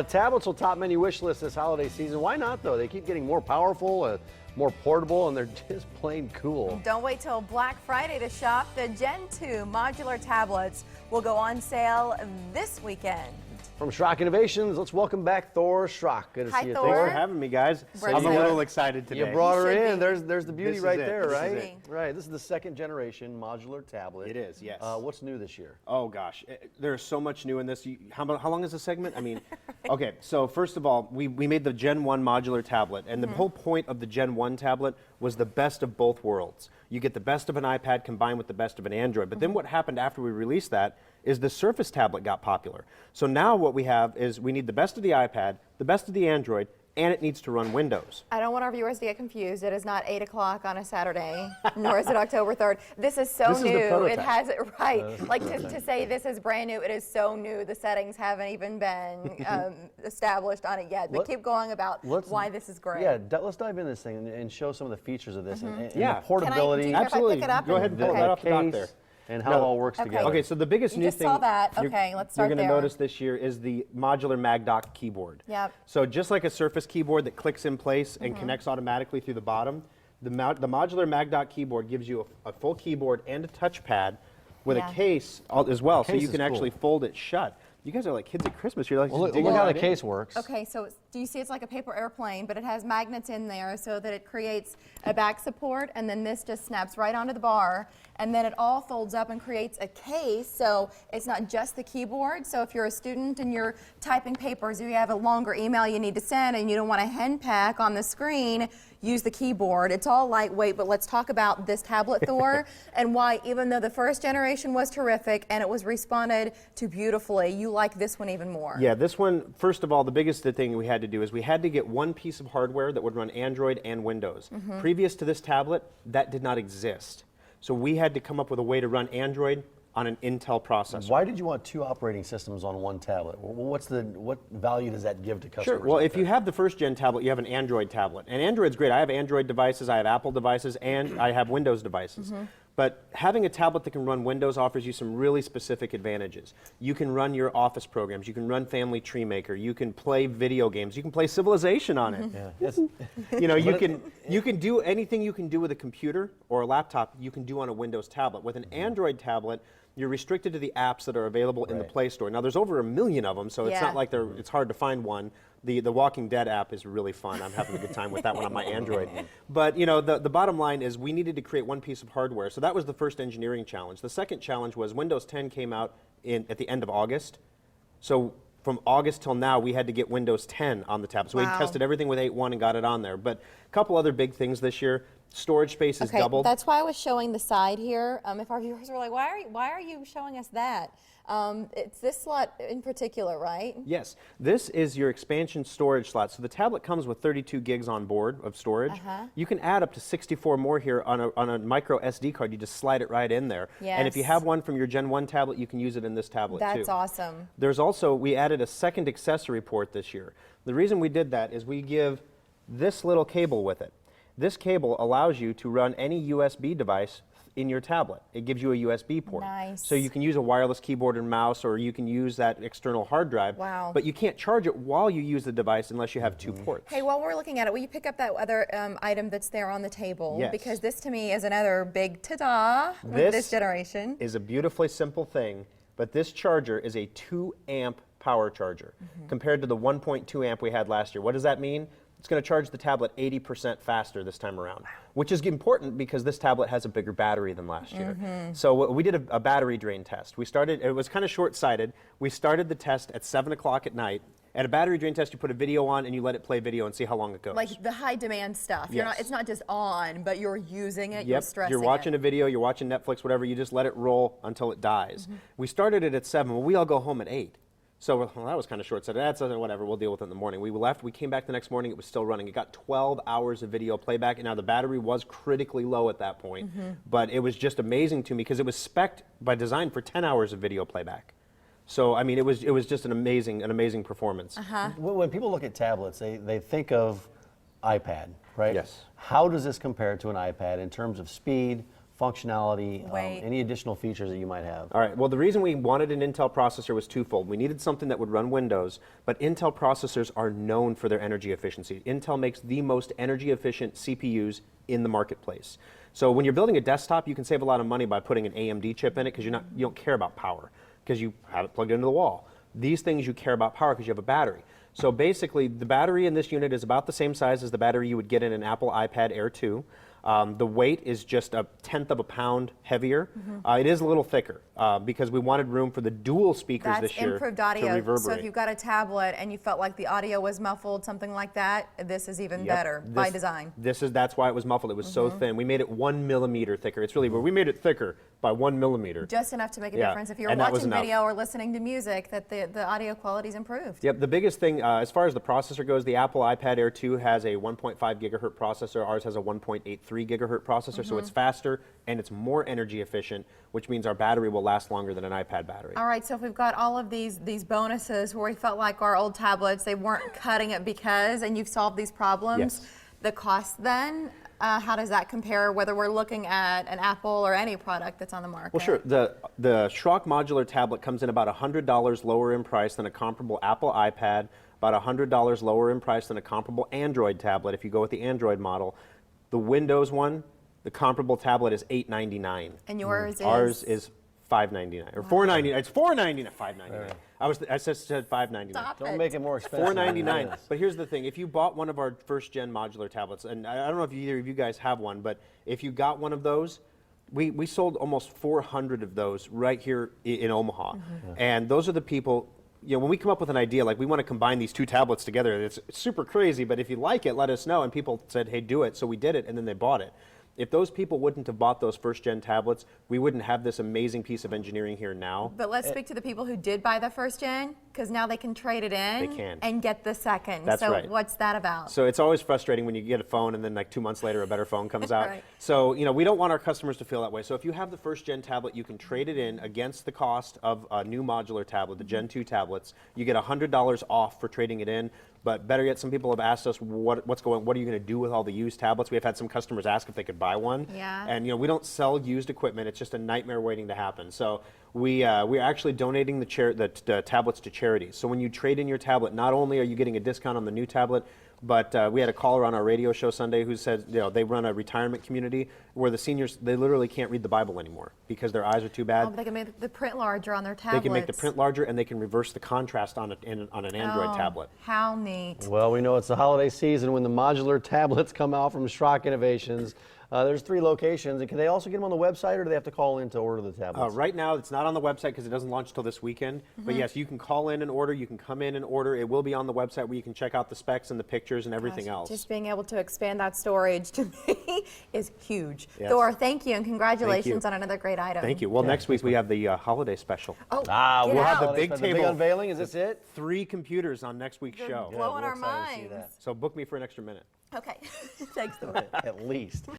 Tablets will top many wish lists this holiday season. Why not, though? They keep getting more powerful, more portable, and they're just plain cool. Don't wait till Black Friday to shop. The Gen 2 Modular Tablets will go on sale this weekend. From Schrock Innovations, let's welcome back Thor Schrock. Good to see you, Thor. Thor. Thanks for having me, guys. I'm a little excited today. You brought her You should in. be. There's the beauty This is right it. there, This right? is it. Right. This is the second generation modular tablet. It is, yes. What's new this year? Oh gosh, there's so much new in this. How long is the segment? I mean, okay. So first of all, we made the Gen 1 modular tablet, and the whole point of the Gen 1 tablet was the best of both worlds. You get the best of an iPad combined with the best of an Android. But then what happened after we released that is the Surface tablet got popular. So now what we have is we need the best of the iPad, the best of the Android, and it needs to run Windows. I don't want our viewers to get confused. It is not 8 o'clock on a Saturday, nor is it October 3rd. This is so This is the new. It prototype. has it right. Like to say this is brand new, it is so new. The settings haven't even been established on it yet. But keep going about why this is great. Yeah, let's dive into this thing and show some of the features of this and Yeah. the portability. Do you care if I pick it up Go ahead and pull that off the dock there. And how it all works together. Okay, so the biggest You new just thing saw that. Okay, let's start you're there. going to notice this year is the Modular Mag Keyboard. Yep. So just like a Surface keyboard that clicks in place and connects automatically through the bottom, the Modular Mag Keyboard gives you a full keyboard and a touchpad with a case as well, so case you is can actually cool. fold it shut. You guys are like kids at Christmas. You're like, Well, just look digging how right the in. case works. Okay, so do you see it's like a paper airplane, but it has magnets in there so that it creates a back support, and then this just snaps right onto the bar, and then it all folds up and creates a case, so it's not just the keyboard. So if you're a student and you're typing papers, or you have a longer email you need to send and you don't want a hen pack on the screen, use the keyboard. It's all lightweight, but let's talk about this tablet, Thor, and why, even though the first generation was terrific and it was responded to beautifully, you like this one even more. Yeah, this one, first of all, the biggest thing we had to do is we had to get one piece of hardware that would run Android and Windows. Previous to this tablet, that did not exist. So we had to come up with a way to run Android on an Intel processor. Why did you want two operating systems on one tablet? What value does that give to customers? Sure. Well, like if you have the first gen tablet, you have an Android tablet. And Android's great. I have Android devices, I have Apple devices, and I have Windows devices. But having a tablet that can run Windows offers you some really specific advantages. You can run your office programs. You can run Family Tree Maker. You can play video games. You can play Civilization on it. You know, you can do anything you can do with a computer or a laptop, you can do on a Windows tablet. With an Android tablet, you're restricted to the apps that are available in the Play Store. Now, there's over 1 million of them, so it's not like it's hard to find one. The Walking Dead app is really fun. I'm having a good time with that one on my Android. But you know, the bottom line is we needed to create one piece of hardware. So that was the first engineering challenge. The second challenge was Windows 10 came out at the end of August. So from August till now, we had to get Windows 10 on the tablet. So we tested everything with 8.1 and got it on there. But a couple other big things this year. Storage space is doubled. That's why I was showing the side here. If our viewers were like, why are you showing us that? It's this slot in particular, right? Yes. This is your expansion storage slot. So the tablet comes with 32 gigs on board of storage. You can add up to 64 more here on a micro SD card. You just slide it right in there. And if you have one from your Gen 1 tablet, you can use it in this tablet too. That's awesome. There's also, we added a second accessory port this year. The reason we did that is we give this little cable with it. This cable allows you to run any USB device in your tablet. It gives you a USB port. Nice. So you can use a wireless keyboard and mouse, or you can use that external hard drive. Wow. But you can't charge it while you use the device unless you have two ports. Hey, while we're looking at it, will you pick up that other item that's there on the table? Yes. Because this to me is another big ta-da with this generation. Is a beautifully simple thing, but this charger is a 2 amp power charger compared to the 1.2 amp we had last year. What does that mean? It's going to charge the tablet 80% faster this time around, which is important because this tablet has a bigger battery than last year. So we did a battery drain test. We started, it was kind of short-sighted. We started the test at 7 o'clock at night. At a battery drain test, you put a video on and you let it play video and see how long it goes. Like the high demand stuff. It's not just on, but you're using it, you're stressing You're watching a video, you're watching Netflix, whatever, you just let it roll until it dies. We started it at 7, well, we all go home at 8. So well, that was kind of short-sighted. That's whatever, we'll deal with it in the morning. We left, we came back the next morning, it was still running. It got 12 hours of video playback, and now the battery was critically low at that point. But it was just amazing to me because it was spec'd by design for 10 hours of video playback. So I mean, it was just an amazing performance. When people look at tablets, they think of iPad, right? Yes. How does this compare to an iPad in terms of speed, functionality, Weight. any additional features that you might have? All right, well, the reason we wanted an Intel processor was twofold. We needed something that would run Windows, but Intel processors are known for their energy efficiency. Intel makes the most energy efficient CPUs in the marketplace. So when you're building a desktop, you can save a lot of money by putting an AMD chip in it because you don't care about power because you have it plugged into the wall. These things you care about power because you have a battery. So basically, the battery in this unit is about the same size as the battery you would get in an Apple iPad Air 2. The weight is just 1/10 of a pound heavier. It is a little thicker because we wanted room for the dual speakers That's this year improved to audio. reverberate. So if you've got a tablet and you felt like the audio was muffled, something like that, this is even better by design. That's why it was muffled. It was so thin. We made it 1 millimeter thicker. It's really, but we made it thicker by 1 millimeter. Just enough to make a Yeah, difference. If you're and that was watching enough. video or listening to music, that the audio quality's improved. Yep, the biggest thing, as far as the processor goes, the Apple iPad Air 2 has a 1.5 gigahertz processor. Ours has a 1.83 gigahertz processor, so it's faster and it's more energy efficient, which means our battery will last longer than an iPad battery. All right, so if we've got all of these bonuses where we felt like our old tablets, they weren't cutting it because, and you've solved these problems, Yes. the cost then, how does that compare whether we're looking at an Apple or any product that's on the market? Well, sure. The Schrock Modular Tablet comes in about $100 lower in price than a comparable Apple iPad, about $100 lower in price than a comparable Android tablet if you go with the Android model. The Windows one, the comparable tablet is $899. And yours is? Ours is $599 or $499. It's $499, $599. I said $599. Stop Don't it. make it more expensive. $499. But here's the thing: if you bought one of our first-gen modular tablets, and I don't know if either of you guys have one, but if you got one of those, we sold almost 400 of those right here in Omaha, and those are the people. You know, when we come up with an idea, like we want to combine these two tablets together, it's super crazy, but if you like it, let us know. And people said, hey, do it. So we did it, and then they bought it. If those people wouldn't have bought those first-gen tablets, we wouldn't have this amazing piece of engineering here now. But let's speak to the people who did buy the first gen, because now they can trade it in They can. and get the second. That's so right. what's that about? So it's always frustrating when you get a phone and then like 2 months later a better phone comes out. Right. So, you know, we don't want our customers to feel that way. So if you have the first gen tablet, you can trade it in against the cost of a new modular tablet, the Gen 2 tablets. You get $100 off for trading it in. But better yet, some people have asked us, what are you going to do with all the used tablets? We have had some customers ask if they could buy one. Yeah. And, you know, we don't sell used equipment. It's just a nightmare waiting to happen. So we're actually donating the tablets to charities. So when you trade in your tablet, not only are you getting a discount on the new tablet, but we had a caller on our radio show Sunday who said, you know, they run a retirement community where the seniors, they literally can't read the Bible anymore because their eyes are too bad. Oh, but they can make the print larger on their They tablets. can make the print larger and they can reverse the contrast on an Android tablet. How neat. Well, we know it's the holiday season when the modular tablets come out from Schrock Innovations. There's 3 locations, and can they also get them on the website, or do they have to call in to order the tablets? Right now, it's not on the website because it doesn't launch till this weekend. But yes, you can call in and order. You can come in and order. It will be on the website where you can check out the specs and the pictures and everything else. Just being able to expand that storage to me is huge. Yes. Thor, thank you, and congratulations on another great item. Thank you. Well, next week we have the holiday special. Oh, we'll get have out. the big The big table. unveiling, is this it? 3 computers on next week's You're show. blowing we're our excited to see minds. that. So book me for an extra minute. Okay. Thanks, Thor. At least.